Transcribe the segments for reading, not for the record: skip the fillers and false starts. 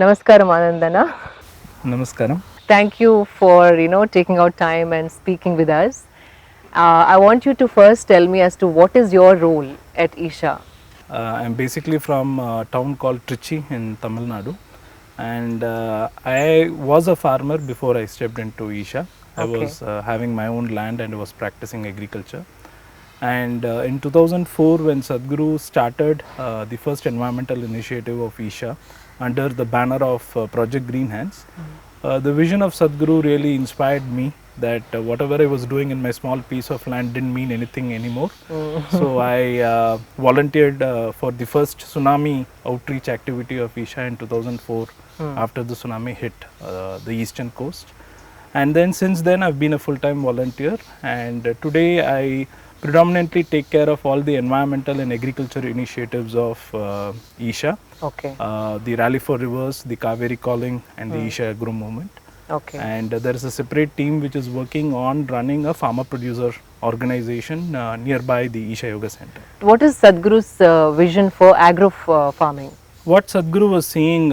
Namaskaram, Anandana. Namaskaram. Thank you for taking out time and speaking with us. I want you to first tell me as to what is your role at Isha. I'm basically from a town called Trichy in Tamil Nadu, and I was a farmer before I stepped into Isha. I Okay. was having my own land and was practicing agriculture. And in 2004, when Sadhguru started the first environmental initiative of Isha under the banner of Project Green Hands, the vision of Sadhguru really inspired me that whatever I was doing in my small piece of land didn't mean anything anymore. So I volunteered for the first tsunami outreach activity of Isha in 2004 after the tsunami hit the eastern coast. And then since then I've been a full-time volunteer, and today I predominantly take care of all the environmental and agriculture initiatives of Isha, Okay. the Rally for Rivers, the Kaveri Calling, and the Isha Agro Movement. Okay. And there is a separate team which is working on running a farmer producer organization nearby the Isha Yoga Center. What is Sadhguru's vision for farming? What Sadhguru was seeing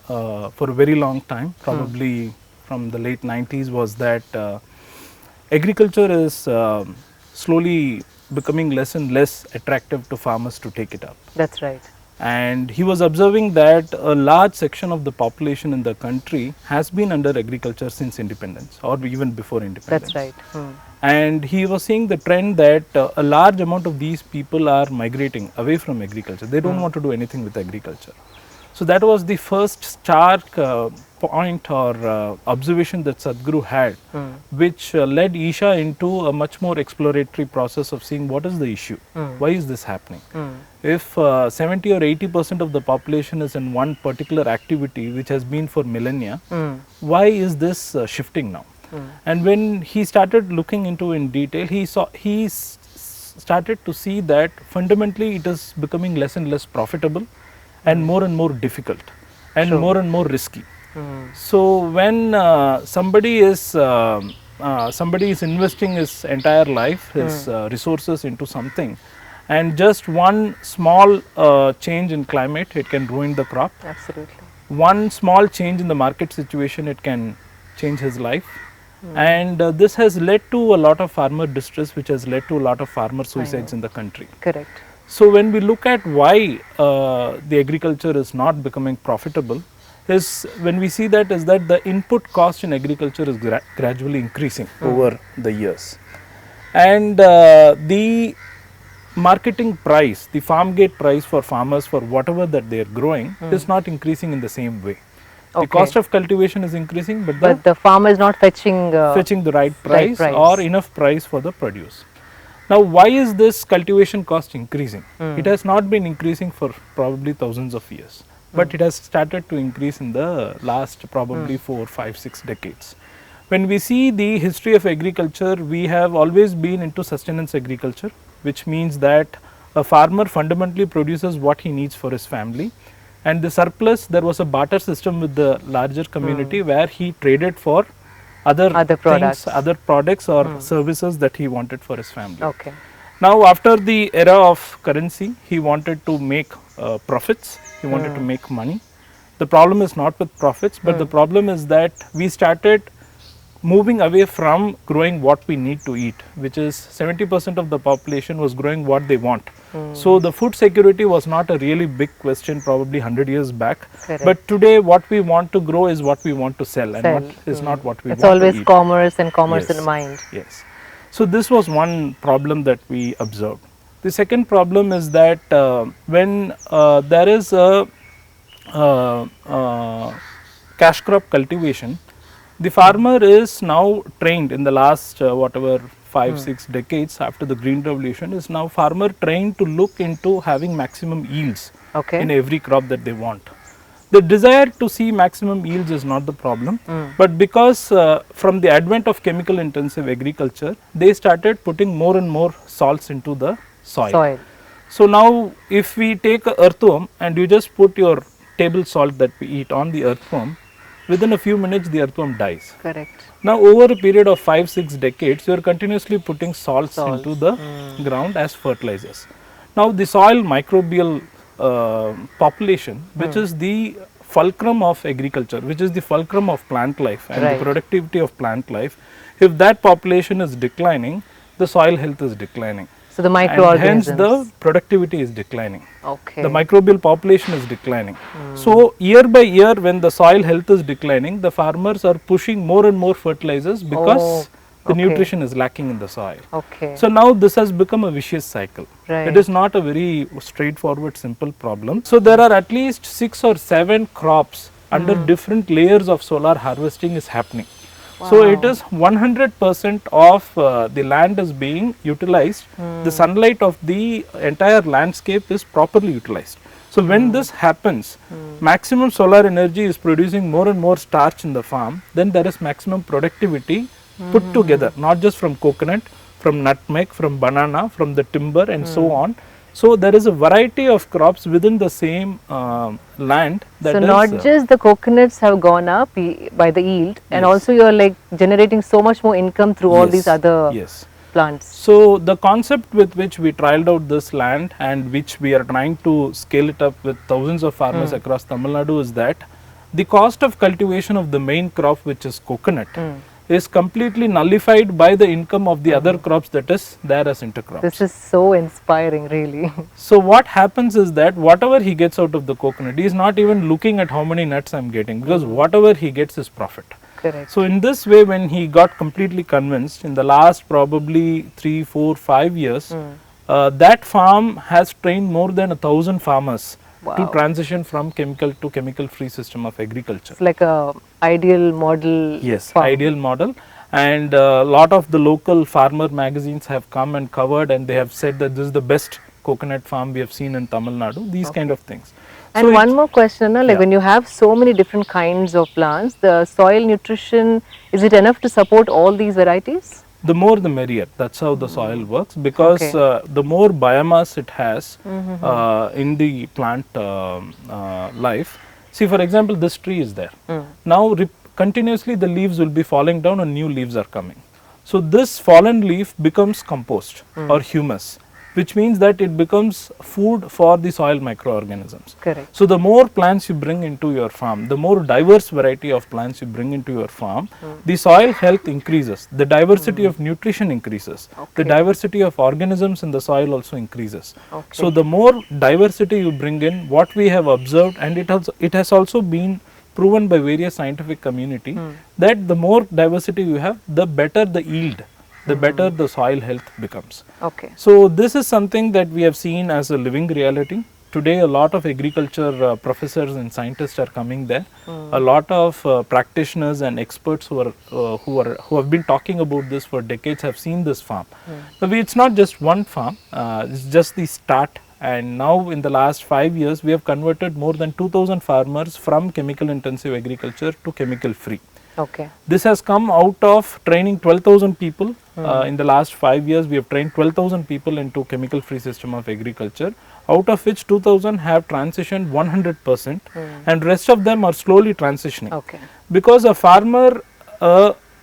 for a very long time, probably from the late 90s, was that agriculture is slowly becoming less and less attractive to farmers to take it up. That's right. And he was observing that a large section of the population in the country has been under agriculture since independence or even before independence. That's right. And he was seeing the trend that a large amount of these people are migrating away from agriculture. They don't want to do anything with agriculture. So that was the first stark point or observation that Sadhguru had, which led Isha into a much more exploratory process of seeing what is the issue, why is this happening. If 70 or 80% of the population is in one particular activity which has been for millennia, why is this shifting now? And when he started looking into in detail, he started to see that fundamentally it is becoming less and less profitable and more difficult and more risky. So when somebody is investing his entire life, his resources into something, and just one small change in climate, it can ruin the crop. Absolutely. One small change in the market situation, it can change his life. And this has led to a lot of farmer distress, which has led to a lot of farmer suicides in the country. Correct. So when we look at why the agriculture is not becoming profitable, is when we see that is that the input cost in agriculture is gradually increasing over the years, and the marketing price, the farm gate price for farmers for whatever that they are growing is not increasing in the same way. The cost of cultivation is increasing, but the farmer is not fetching the right price, price. or enough price for the produce. Now, why is this cultivation cost increasing? It has not been increasing for probably thousands of years, but it has started to increase in the last probably 4, 5, 6 decades. When we see the history of agriculture, we have always been into sustenance agriculture, which means that a farmer fundamentally produces what he needs for his family, and the surplus, there was a barter system with the larger community where he traded for other products. things, other products or services that he wanted for his family. Okay. Now, after the era of currency, he wanted to make profits, he wanted to make money. The problem is not with profits, but the problem is that we started moving away from growing what we need to eat, which is 70% of the population was growing what they want. So the food security was not a really big question probably 100 years back. Correct. But today what we want to grow is what we want to sell, and what is not what we It's want to always eat. commerce and commerce Yes. in mind. Yes. So this was one problem that we observed. The second problem is that when there is a cash crop cultivation, the farmer is now trained in the last whatever 5, 6 decades after the green revolution, is now farmer trained to look into having maximum yields Okay. in every crop that they want. The desire to see maximum yields is not the problem, but because from the advent of chemical intensive agriculture, they started putting more and more salts into the soil. So now if we take a earthworm and you just put your table salt that we eat on the earthworm, within a few minutes the earthworm dies. Correct. Now over a period of 5, 6 decades, you are continuously putting salts into the ground as fertilizers. Now the soil microbial population, which is the fulcrum of agriculture, which is the fulcrum of plant life and Right. the productivity of plant life, if that population is declining, the soil health is declining. So the And hence microorganisms. the productivity is declining. Okay. The microbial population is declining. So year by year, when the soil health is declining, the farmers are pushing more and more fertilizers because the okay. nutrition is lacking in the soil. Okay. So now this has become a vicious cycle. Right. It is not a very straightforward, simple problem. So there are at least 6 or 7 crops under different layers of solar harvesting is happening. So it is 100% of the land is being utilized. The sunlight of the entire landscape is properly utilized. So when this happens, maximum solar energy is producing more and more starch in the farm, then there is maximum productivity put together, not just from coconut, from nutmeg, from banana, from the timber and so on. So there is a variety of crops within the same land. That So is, not just the coconuts have gone up by the yield, and Yes. also you're like generating so much more income through all Yes, these other yes. plants. So the concept with which we trialed out this land and which we are trying to scale it up with thousands of farmers across Tamil Nadu is that the cost of cultivation of the main crop, which is coconut, is completely nullified by the income of the other crops that is there as intercrops. This is so inspiring, really. So what happens is that whatever he gets out of the coconut, he is not even looking at how many nuts I'm getting, because whatever he gets is profit. Correct. So in this way, when he got completely convinced in the last probably 3, 4, 5 years, that farm has trained more than 1,000 farmers to Wow. transition from chemical to chemical free system of agriculture. It's like a ideal model. Yes, farm. ideal model. And a lot of the local farmer magazines have come and covered, and they have said that this is the best coconut farm we have seen in Tamil Nadu, these kind of things. And So one it- more question, like Yeah. when you have so many different kinds of plants, the soil nutrition, is it enough to support all these varieties? the more the merrier. That's how the soil works, because Okay. the more biomass it has in the plant life. See, for example, this tree is there. Now continuously the leaves will be falling down and new leaves are coming. So this fallen leaf becomes compost or humus, which means that it becomes food for the soil microorganisms. Correct. So the more plants you bring into your farm, the more diverse variety of plants you bring into your farm, the soil health increases, the diversity of nutrition increases, the Okay. diversity of organisms in the soil also increases. Okay. So the more diversity you bring in, what we have observed, and it has also been proven by various scientific community, that the more diversity you have, the better the yield, the better the soil health becomes. Okay. So this is something that we have seen as a living reality. Today a lot of agriculture professors and scientists are coming there. A lot of practitioners and experts who have been talking about this for decades have seen this farm. But it's not just one farm, it's just the start. And now in the last 5 years we have converted more than 2,000 farmers from chemical intensive agriculture to chemical free. Okay. This has come out of training 12,000 people. In the last 5 years, we have trained 12,000 people into chemical free system of agriculture, out of which 2,000 have transitioned 100%, and rest of them are slowly transitioning. Okay. Because a farmer,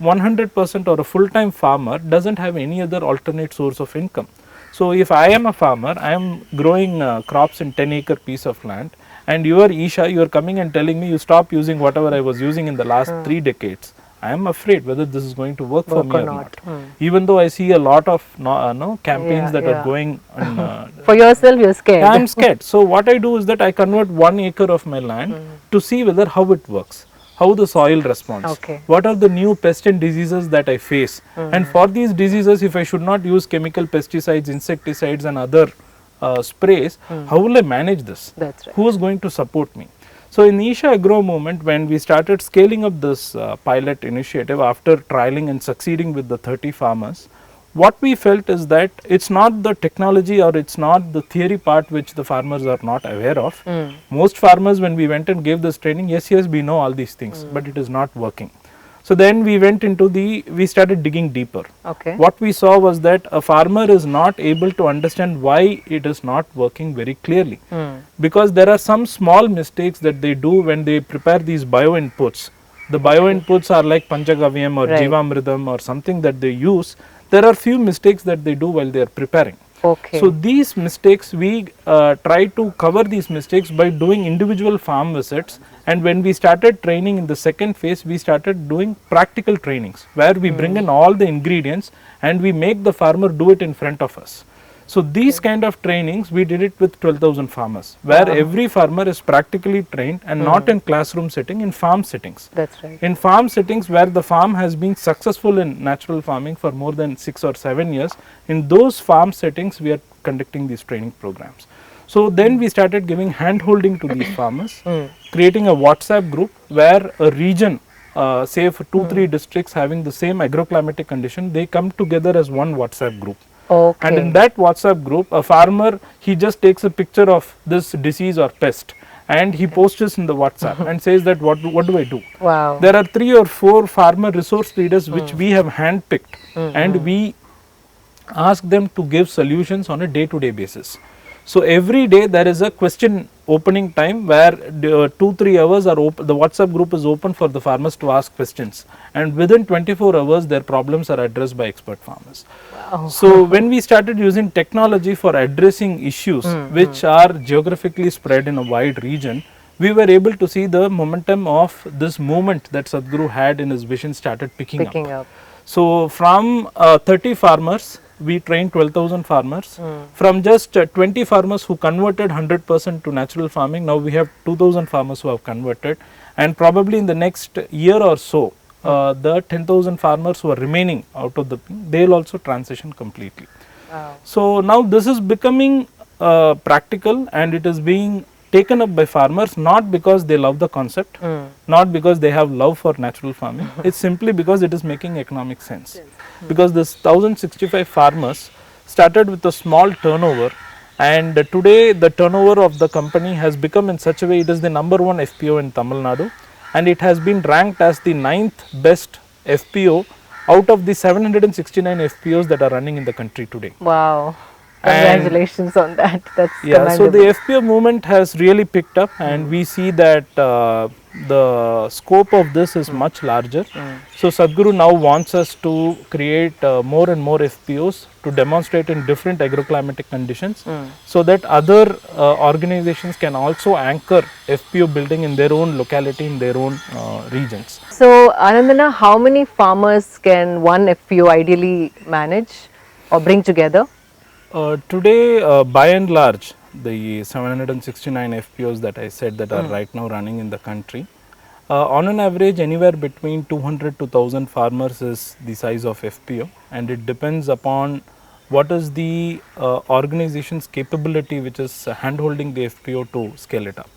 100% or a full-time farmer doesn't have any other alternate source of income. So if I am a farmer, I am growing crops in 10-acre piece of land, and you are Isha, you are coming and telling me you stop using whatever I was using in the last 3 decades. I am afraid whether this is going to work for Work me or or not. not. Even though I see a lot of campaigns Yeah, that yeah. are going on, For yourself, you're scared. I am scared. So what I do is that I convert 1 acre of my land to see whether how it works, how the soil responds, Okay. what are the new pests and diseases that I face, and for these diseases, if I should not use chemical pesticides, insecticides and other sprays, how will I manage this? That's right. Who is going to support me? So in Isha Agro movement, when we started scaling up this pilot initiative after trialing and succeeding with the 30 farmers, what we felt is that it's not the technology or it's not the theory part which the farmers are not aware of. Most farmers, when we went and gave this training, yes, we know all these things, but it is not working. So then we went into we started digging deeper. Okay. What we saw was that a farmer is not able to understand why it is not working very clearly. Because there are some small mistakes that they do when they prepare these bio inputs. The bio inputs are like Panchagavyam or Right. Jivamridam or something that they use. There are few mistakes that they do while they are preparing. Okay. So these mistakes, we try to cover these mistakes by doing individual farm visits. And when we started training in the second phase, we started doing practical trainings where we bring in all the ingredients and we make the farmer do it in front of us. So these kind of trainings, we did it with 12,000 farmers, where every farmer is practically trained and not in classroom setting, in farm settings. That's right. In farm settings where the farm has been successful in natural farming for more than 6 or 7 years, in those farm settings we are conducting these training programs. So then we started giving hand holding to these farmers, creating a WhatsApp group where a region, say for 2-3 districts having the same agroclimatic condition, they come together as one WhatsApp group. Okay. And in that WhatsApp group, a farmer, he just takes a picture of this disease or pest and he posts this in the WhatsApp and says that what do I do? Wow. There are 3 or 4 farmer resource leaders which we have handpicked and we ask them to give solutions on a day-to-day basis. So every day there is a question opening time where 2-3 hours are open, the WhatsApp group is open for the farmers to ask questions, and within 24 hours their problems are addressed by expert farmers. Wow. So when we started using technology for addressing issues which are geographically spread in a wide region, we were able to see the momentum of this movement that Sadhguru had in his vision started picking up. So from 30 farmers, we trained 12,000 farmers. From just 20 farmers who converted 100% to natural farming, now we have 2,000 farmers who have converted, and probably in the next year or so, the 10,000 farmers who are remaining out of the, they will also transition completely. Wow. So now this is becoming practical, and it is being taken up by farmers not because they love the concept, not because they have love for natural farming, it's simply because it is making economic sense. Because this 1065 farmers started with a small turnover, and today the turnover of the company has become in such a way, it is the #1 FPO in Tamil Nadu, and it has been ranked as the 9th best FPO out of the 769 FPOs that are running in the country today. Wow. Congratulations on that. That's yeah. So the FPO movement has really picked up, and we see that the scope of this is much larger. So Sadhguru now wants us to create more and more FPOs to demonstrate in different agroclimatic conditions, so that other organizations can also anchor FPO building in their own locality, in their own regions. So Anandana, how many farmers can one FPO ideally manage or bring together? Today, by and large, the 769 FPOs that I said that are right now running in the country, on an average anywhere between 200 to 1000 farmers is the size of FPO, and it depends upon what is the organization's capability which is hand-holding the FPO to scale it up.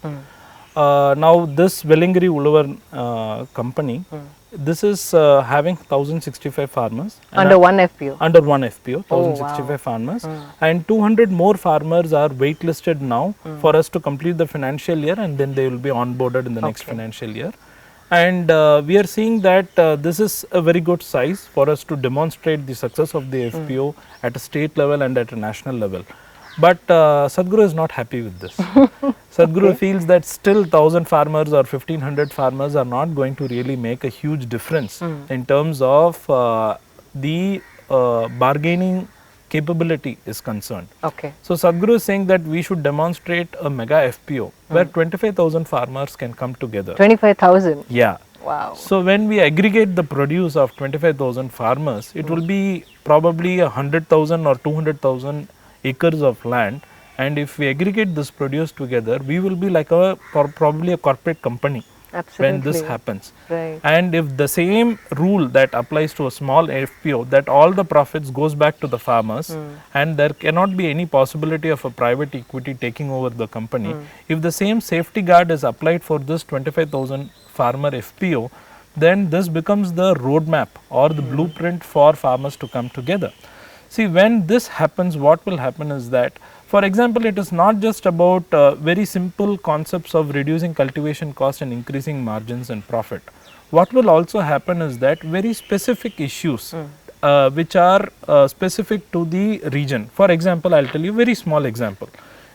Now this Vellingiri Ulavar company, this is having 1065 farmers. Under one FPO? Under one FPO, Oh, 1065 wow. farmers, and 200 more farmers are waitlisted now for us to complete the financial year, and then they will be onboarded in the next financial year. And we are seeing that this is a very good size for us to demonstrate the success of the FPO at a state level and at a national level. But Sadhguru is not happy with this. Sadhguru feels that still 1000 farmers or 1500 farmers are not going to really make a huge difference in terms of the bargaining capability is concerned. Okay. So Sadhguru is saying that we should demonstrate a mega FPO where 25,000 farmers can come together. 25,000? Yeah. Wow. So when we aggregate the produce of 25,000 farmers, it will be probably 100,000 or 200,000 acres of land, and if we aggregate this produce together, we will be like probably a corporate company. Absolutely. When this happens. Right. And if the same rule that applies to a small FPO, that all the profits goes back to the farmers, and there cannot be any possibility of a private equity taking over the company, if the same safety guard is applied for this 25,000 farmer FPO, then this becomes the roadmap or the blueprint for farmers to come together. See, when this happens, what will happen is that, for example, it is not just about very simple concepts of reducing cultivation cost and increasing margins and profit. What will also happen is that very specific issues which are specific to the region. For example, I will tell you a very small example.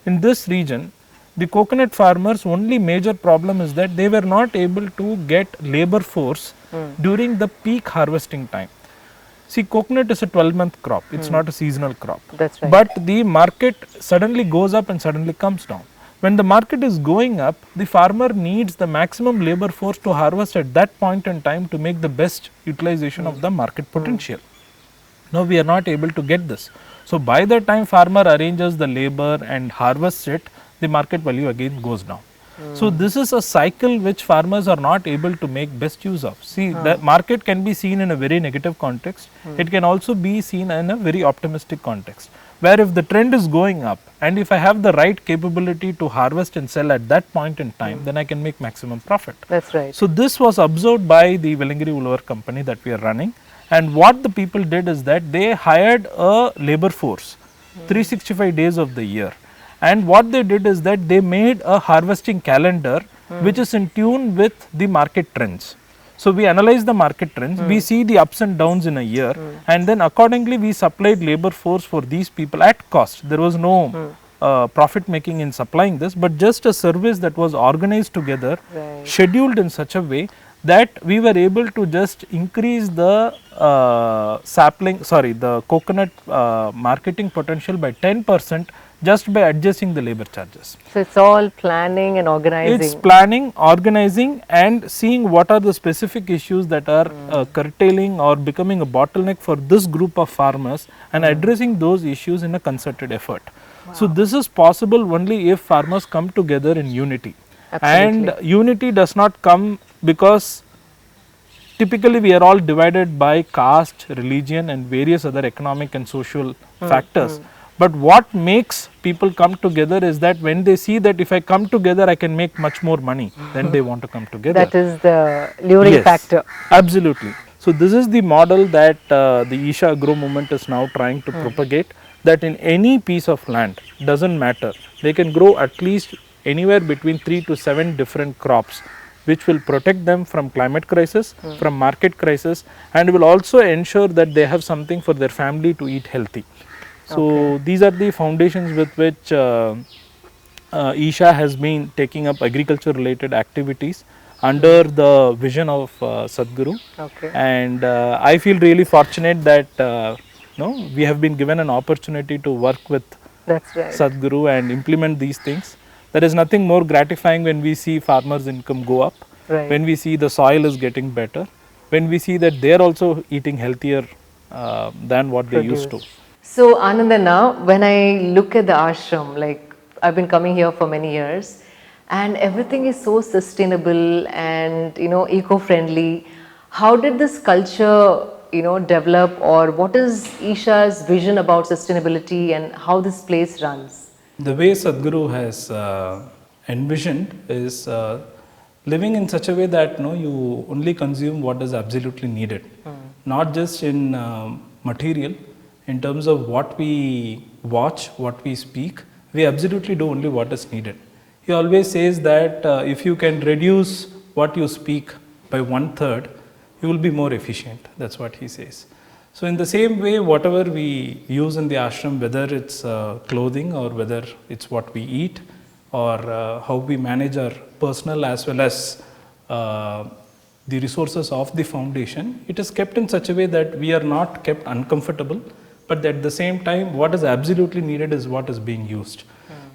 In this region, the coconut farmers' only major problem is that they were not able to get labor force during the peak harvesting time. See, coconut is a 12-month crop. It's not a seasonal crop. That's right. But the market suddenly goes up and suddenly comes down. When the market is going up, the farmer needs the maximum labor force to harvest at that point in time to make the best utilization of the market potential. Now we are not able to get this. So by the time farmer arranges the labor and harvests it, the market value again goes down. So this is a cycle which farmers are not able to make best use of. See, the market can be seen in a very negative context. It can also be seen in a very optimistic context. Where if the trend is going up and if I have the right capability to harvest and sell at that point in time, then I can make maximum profit. That's right. So this was observed by the Vellingiri Ulvar company that we are running. And what the people did is that they hired a labor force 365 days of the year. And what they did is that they made a harvesting calendar which is in tune with the market trends. So we analyze the market trends, we see the ups and downs in a year, and then accordingly we supplied labor force for these people at cost. There was no profit making in supplying this, but just a service that was organized together, Right. scheduled in such a way that we were able to just increase the the coconut marketing potential by 10% just by adjusting the labor charges. So it's all planning and organizing. It's planning, organizing, and seeing what are the specific issues that are curtailing or becoming a bottleneck for this group of farmers and addressing those issues in a concerted effort. So this is possible only if farmers come together in unity. Absolutely. And unity does not come because typically we are all divided by caste, religion and various other economic and social factors. But what makes people come together is that when they see that if I come together I can make much more money, then they want to come together. That is the luring Yes, factor. absolutely. So this is the model that the Isha Agro movement is now trying to propagate, that in any piece of land, doesn't matter, they can grow at least anywhere between 3 to 7 different crops which will protect them from climate crisis, from market crisis, and will also ensure that they have something for their family to eat healthy. So these are the foundations with which Isha has been taking up agriculture related activities under the vision of Sadhguru. Okay. And I feel really fortunate that we have been given an opportunity to work with That's right. Sadhguru and implement these things. There is nothing more gratifying when we see farmers' income go up, Right. when we see the soil is getting better, when we see that they are also eating healthier than what they used to. So Anandana, when I look at the ashram, like I've been coming here for many years, and everything is so sustainable and eco-friendly. How did this culture develop, or what is Isha's vision about sustainability and how this place runs? The way Sadhguru has envisioned is living in such a way that you only consume what is absolutely needed, not just in material. In terms of what we watch, what we speak, we absolutely do only what is needed. He always says that if you can reduce what you speak by 1/3, you will be more efficient. That's what he says. So in the same way, whatever we use in the ashram, whether it's clothing or whether it's what we eat or how we manage our personal as well as the resources of the foundation, it is kept in such a way that we are not kept uncomfortable, but at the same time what is absolutely needed is what is being used.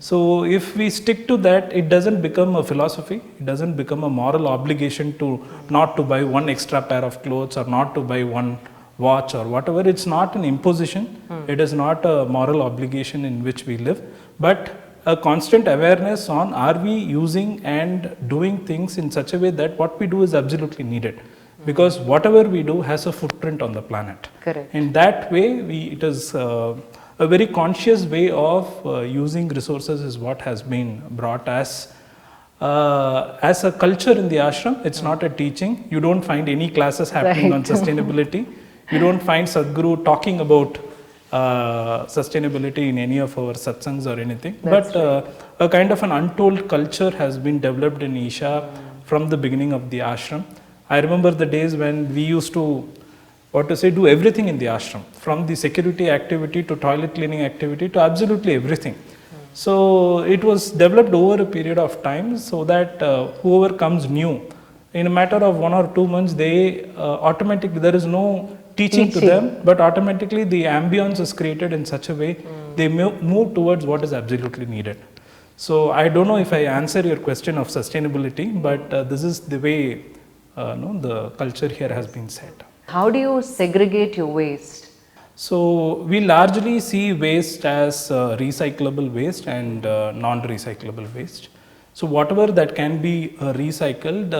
So if we stick to that, it doesn't become a philosophy, it doesn't become a moral obligation to not to buy one extra pair of clothes or not to buy one watch or whatever. It's not an imposition, it is not a moral obligation in which we live, but a constant awareness on are we using and doing things in such a way that what we do is absolutely needed, because whatever we do has a footprint on the planet. Correct. In that way, it is a very conscious way of using resources is what has been brought as a culture in the ashram. It's not a teaching. You don't find any classes happening on sustainability. You don't find Sadhguru talking about sustainability in any of our satsangs or anything. That's but a kind of an untold culture has been developed in Isha from the beginning of the ashram. I remember the days when we used to do everything in the ashram, from the security activity to toilet cleaning activity to absolutely everything. So it was developed over a period of time so that whoever comes new, in a matter of 1 or 2 months, they automatically, there is no teaching to them, but automatically the ambience is created in such a way they move towards what is absolutely needed. So I don't know if I answer your question of sustainability, but this is the way the culture here has been set. How do you segregate your waste? So we largely see waste as recyclable waste and non-recyclable waste. So whatever that can be recycled,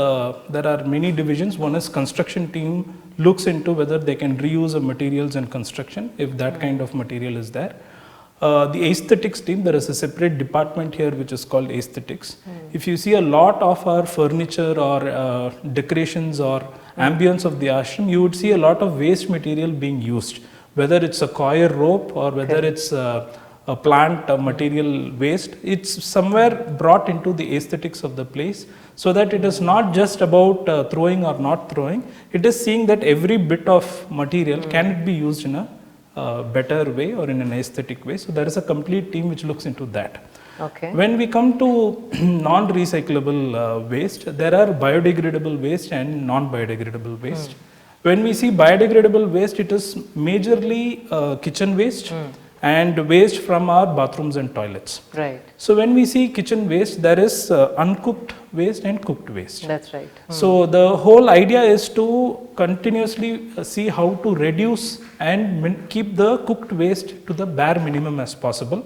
there are many divisions. One is construction team looks into whether they can reuse of materials in construction if that kind of material is there. The aesthetics team, there is a separate department here which is called aesthetics. If you see a lot of our furniture or decorations or ambience of the ashram, you would see a lot of waste material being used, whether it's a coir rope or whether it's a plant material waste. It's somewhere brought into the aesthetics of the place, so that it is not just about throwing or not throwing. It is seeing that every bit of material can it be used in a better way or in an aesthetic way. So there is a complete team which looks into that. Okay. When we come to non-recyclable waste, there are biodegradable waste and non-biodegradable waste. When we see biodegradable waste, it is majorly kitchen waste and waste from our bathrooms and toilets. Right. So when we see kitchen waste, there is uncooked waste and cooked waste. That's right. So the whole idea is to continuously see how to reduce and keep the cooked waste to the bare minimum as possible.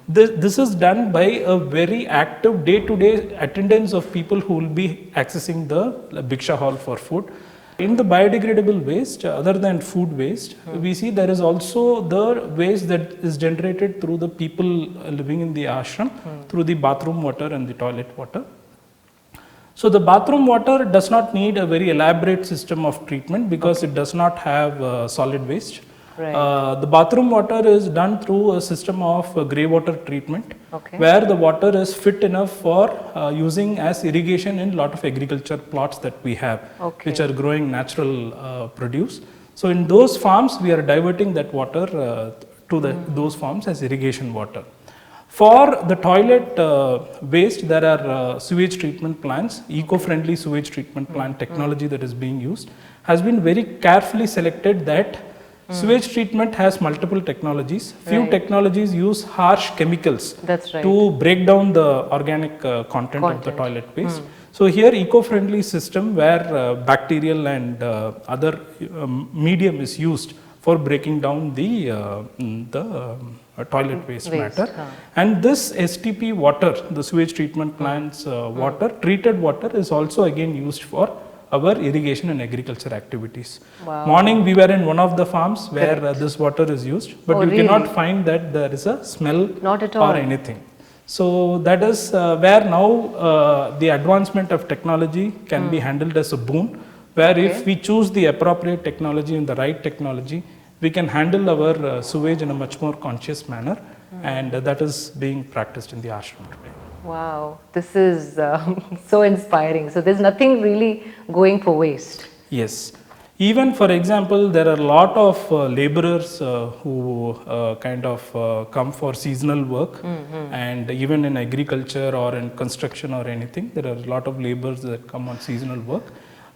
This is done by a very active day-to-day attendance of people who will be accessing the Bhiksha hall for food. In the biodegradable waste, other than food waste, we see there is also the waste that is generated through the people living in the ashram, through the bathroom water and the toilet water. So the bathroom water does not need a very elaborate system of treatment because it does not have solid waste. Right. The bathroom water is done through a system of grey water treatment, where the water is fit enough for using as irrigation in lot of agriculture plots that we have, which are growing natural produce. So in those farms, we are diverting that water to those farms as irrigation water. For the toilet waste, there are sewage treatment plants, eco-friendly sewage treatment plant technology that is being used, has been very carefully selected that sewage treatment has multiple technologies. Few technologies use harsh chemicals to break down the organic content of the toilet waste. So here eco-friendly system where bacterial and other medium is used for breaking down the toilet waste matter. And this STP water, the sewage treatment plant's water, treated water is also again used for our irrigation and agriculture activities. Morning we were in one of the farms where this water is used, but you cannot find that there is a smell or anything. So that is where now the advancement of technology can be handled as a boon, where if we choose the appropriate technology and the right technology, we can handle our sewage in a much more conscious manner, and that is being practiced in the ashram today. Wow, this is so inspiring. So there's nothing really going for waste. Yes. Even for example, there are a lot of laborers who kind of come for seasonal work, and even in agriculture or in construction or anything, there are a lot of laborers that come on seasonal work.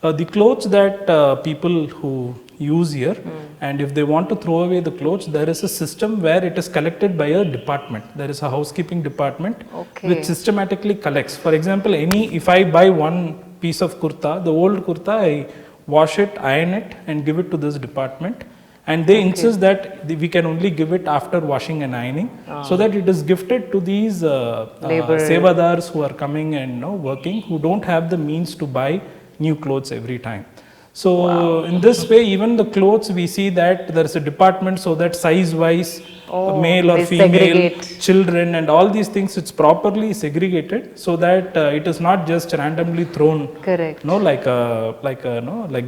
The clothes that people who use here, and if they want to throw away the clothes, there is a system where it is collected by a department. There is a housekeeping department which systematically collects. For example, if I buy one piece of kurta, the old kurta, I wash it, iron it and give it to this department, and they insist that we can only give it after washing and ironing, so that it is gifted to these sevadars who are coming and working, who don't have the means to buy new clothes every time. So in this way, even the clothes, we see that there is a department so that size wise, male or female, children and all these things, it's properly segregated so that it is not just randomly thrown, like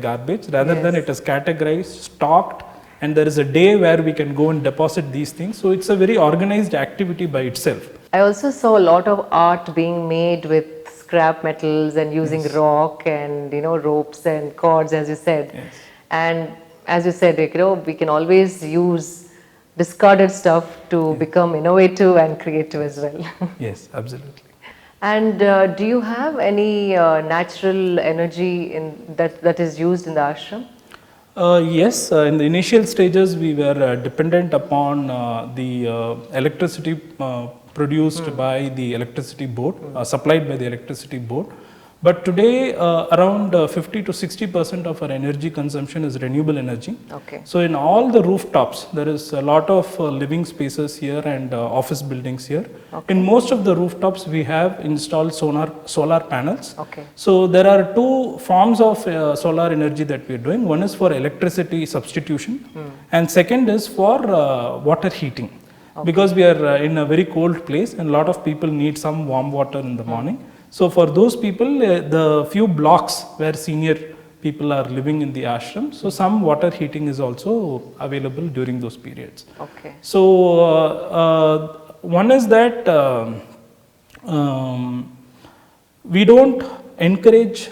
garbage. Rather than it is categorized, stocked, and there is a day where we can go and deposit these things. So it's a very organized activity by itself. I also saw a lot of art being made with scrap metals and using rock and ropes and cords, as you said. And as you said, we can always use discarded stuff to become innovative and creative as well. Yes, absolutely. And do you have any natural energy that is used in the ashram? Yes, in the initial stages, we were dependent upon the electricity produced by the electricity board, supplied by the electricity board. But today, around 50 to 60% of our energy consumption is renewable energy. Okay. So, in all the rooftops, there is a lot of living spaces here and office buildings here. In most of the rooftops, we have installed solar panels. Okay. So, there are two forms of solar energy that we are doing. One is for electricity substitution, and second is for water heating. Because we are in a very cold place, and a lot of people need some warm water in the morning. So, for those people, the few blocks where senior people are living in the ashram, so some water heating is also available during those periods. Okay. So, one is that we don't encourage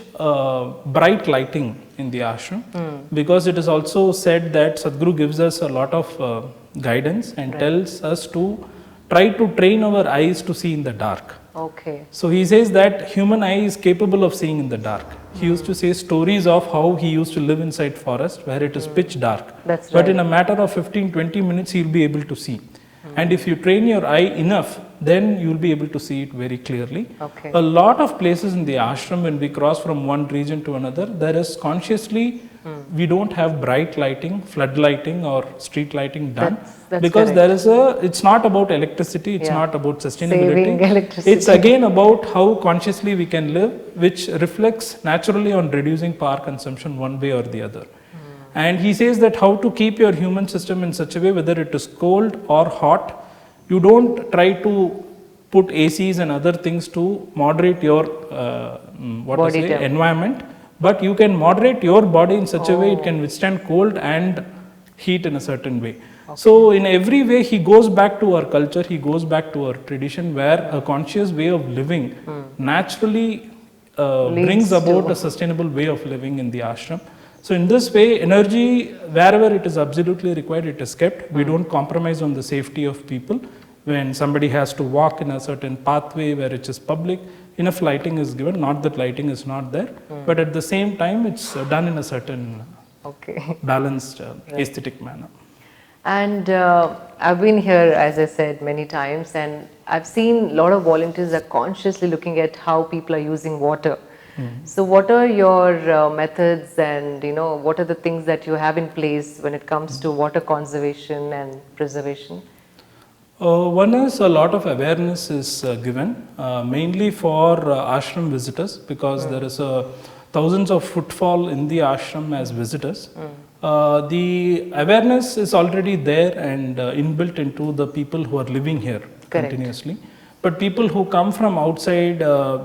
bright lighting in the ashram because it is also said that Sadhguru gives us a lot of guidance and tells us to try to train our eyes to see in the dark. Okay. So he says that human eye is capable of seeing in the dark. He used to say stories of how he used to live inside forest where it is pitch dark. That's But right. in a matter of 15-20 minutes he'll be able to see. And if you train your eye enough, then you'll be able to see it very clearly. Okay. A lot of places in the ashram, when we cross from one region to another, there is consciously we don't have bright lighting, flood lighting or street lighting done. That's because correct. there is it's not about electricity, it's Yeah. not about sustainability. Saving electricity. It's again about how consciously we can live, which reflects naturally on reducing power consumption one way or the other. And he says that how to keep your human system in such a way, whether it is cold or hot, you don't try to put ACs and other things to moderate your Body temp. environment, but you can moderate your body in such a way it can withstand cold and heat in a certain way. So in every way he goes back to our culture, he goes back to our tradition where a conscious way of living naturally brings about a sustainable way of living in the ashram. So in this way, energy, wherever it is absolutely required, it is kept. We don't compromise on the safety of people. When somebody has to walk in a certain pathway where it is public, enough lighting is given, not that lighting is not there, but at the same time, it's done in a certain Okay. balanced, aesthetic manner. And I've been here, as I said, many times, and I've seen a lot of volunteers are consciously looking at how people are using water. So what are your methods, and what are the things that you have in place when it comes to water conservation and preservation? One is a lot of awareness is given, mainly for ashram visitors, because there is thousands of footfall in the ashram as visitors. The awareness is already there and inbuilt into the people who are living here continuously. But people who come from outside,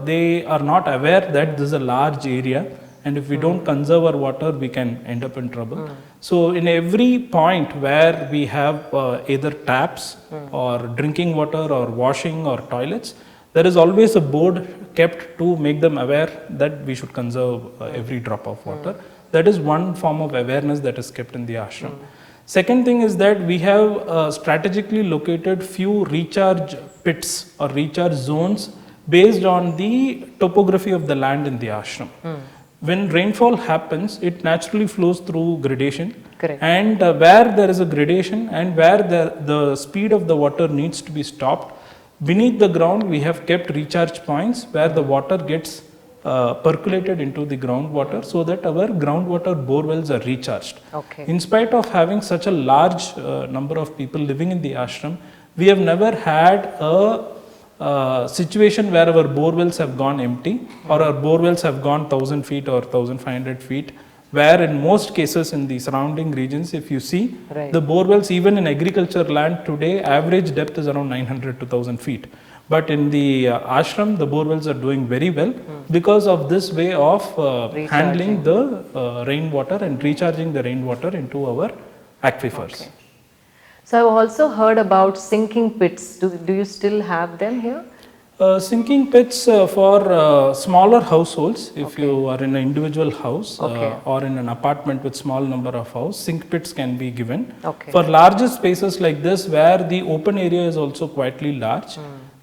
they are not aware that this is a large area, and if we don't conserve our water, we can end up in trouble. So in every point where we have either taps or drinking water or washing or toilets, there is always a board kept to make them aware that we should conserve every drop of water. That is one form of awareness that is kept in the ashram. Second thing is that we have strategically located few recharge pits or recharge zones based on the topography of the land in the ashram. When rainfall happens, it naturally flows through gradation. Correct. And where there is a gradation and where the speed of the water needs to be stopped, beneath the ground we have kept recharge points where the water gets percolated into the groundwater so that our groundwater bore wells are recharged. Okay. In spite of having such a large number of people living in the ashram, we have never had a situation where our bore wells have gone empty or our bore wells have gone 1000 feet or 1500 feet, where in most cases in the surrounding regions, if you see, the bore wells even in agriculture land today, average depth is around 900 to 1000 feet. But in the ashram, the bore wells are doing very well because of this way of handling the rainwater and recharging the rainwater into our aquifers. Okay. So I've also heard about sinking pits. Do you still have them here? Sinking pits for smaller households, if you are in an individual house or in an apartment with small number of houses, sink pits can be given. For larger spaces like this where the open area is also quietly large,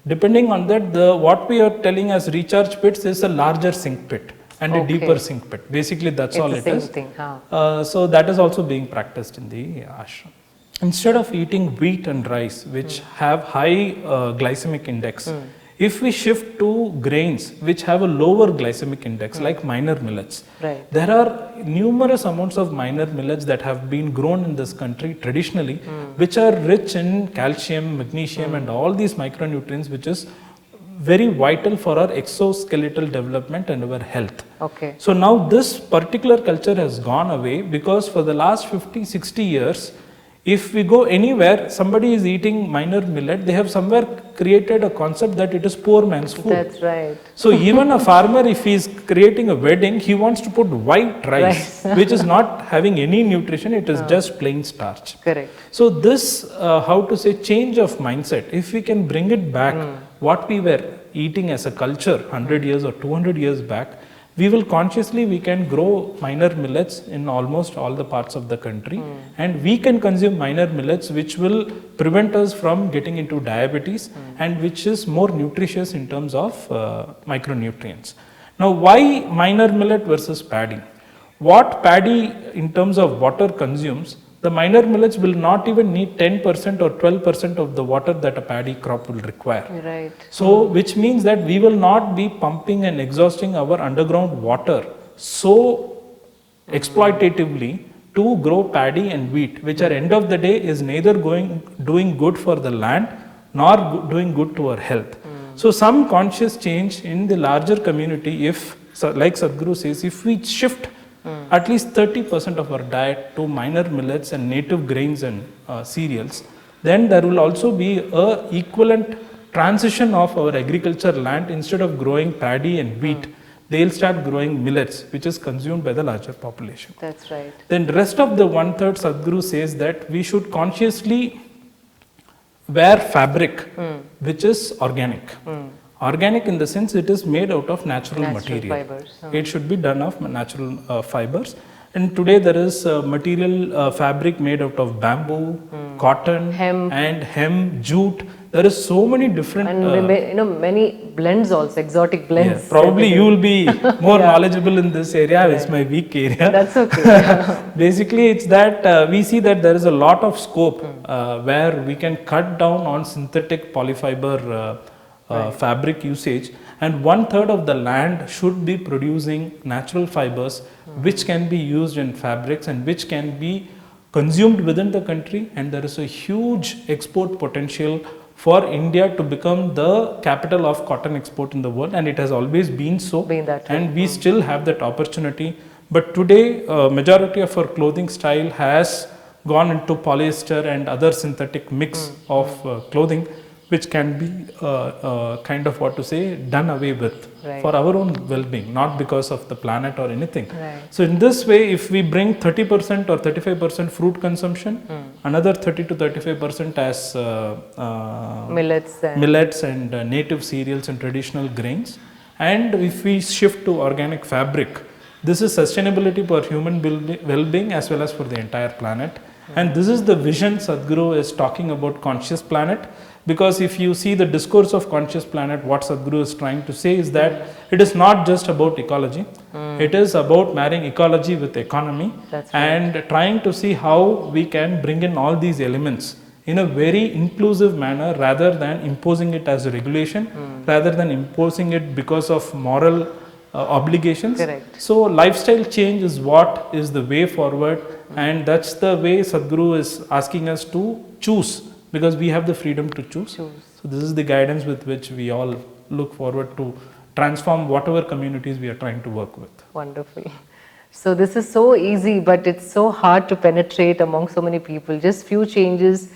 depending on that, what we are telling as recharge pits is a larger sink pit. and a Okay. deeper sink pit. Basically, that's It's all the it same is. thing, huh? So that is also being practiced in the ashram. Instead of eating wheat and rice, which have high glycemic index, if we shift to grains which have a lower glycemic index, like minor millets, Right. there are numerous amounts of minor millets that have been grown in this country traditionally, which are rich in calcium, magnesium, and all these micronutrients, which is very vital for our exoskeletal development and our health. Okay. So now this particular culture has gone away because for the last 50, 60 years, if we go anywhere, somebody is eating minor millet, they have somewhere created a concept that it is poor man's food. That's right. So even a farmer, if he is creating a wedding, he wants to put white rice, which is not having any nutrition, it is just plain starch. Correct. So this, how to say, change of mindset, if we can bring it back, what we were eating as a culture 100 years or 200 years back, we will consciously, we can grow minor millets in almost all the parts of the country, and we can consume minor millets which will prevent us from getting into diabetes and which is more nutritious in terms of micronutrients. Now why minor millet versus paddy? What paddy in terms of water consumes, the minor millets will not even need 10% or 12% of the water that a paddy crop will require. Right. So, which means that we will not be pumping and exhausting our underground water so exploitatively to grow paddy and wheat, which at end of the day is neither doing good for the land nor doing good to our health. So, some conscious change in the larger community, if like Sadhguru says, if we shift at least 30% of our diet to minor millets and native grains and cereals, then there will also be a equivalent transition of our agriculture land. Instead of growing paddy and wheat, they'll start growing millets, which is consumed by the larger population. That's right. Then rest of the 1/3, Sadhguru says that we should consciously wear fabric which is organic. Organic in the sense it is made out of natural material. Fibers. It should be done of natural fibers. And today there is material fabric made out of bamboo, cotton, Hemp. and hemp, jute. There is so many different. And many blends also, exotic blends. Yeah, probably you will be more knowledgeable in this area. It's my weak area. That's okay. Basically, it's that we see that there is a lot of scope where we can cut down on synthetic polyfiber fabric usage, and 1/3 of the land should be producing natural fibers which can be used in fabrics and which can be consumed within the country, and there is a huge export potential for India to become the capital of cotton export in the world, and it has always been so, and we still have that opportunity. But today majority of our clothing style has gone into polyester and other synthetic mix of clothing, which can be kind of what to say done away with for our own well-being, not because of the planet or anything. So in this way, if we bring 30% or 35% fruit consumption, another 30 to 35% as millets and native cereals and traditional grains, and if we shift to organic fabric, this is sustainability for human well-being as well as for the entire planet. And this is the vision Sadhguru is talking about, conscious planet. Because if you see the discourse of conscious planet, what Sadhguru is trying to say is that it is not just about ecology, it is about marrying ecology with economy, and trying to see how we can bring in all these elements in a very inclusive manner, rather than imposing it as a regulation, rather than imposing it because of moral obligations. So lifestyle change is what is the way forward, and that's the way Sadhguru is asking us to choose, because we have the freedom to choose. So this is the guidance with which we all look forward to transform whatever communities we are trying to work with. Wonderful. So this is so easy, but it's so hard to penetrate among so many people. Just few changes,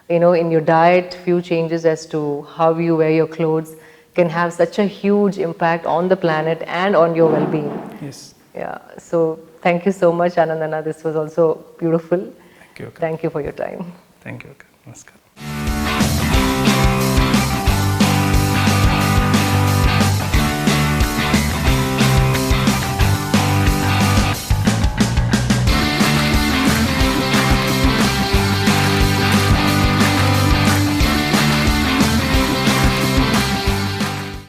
in your diet, few changes as to how you wear your clothes can have such a huge impact on the planet and on your well-being. Yes. Yeah. So thank you so much, Anandana. This was also beautiful. Thank you. Thank you for your time. Thank you. Namaskar.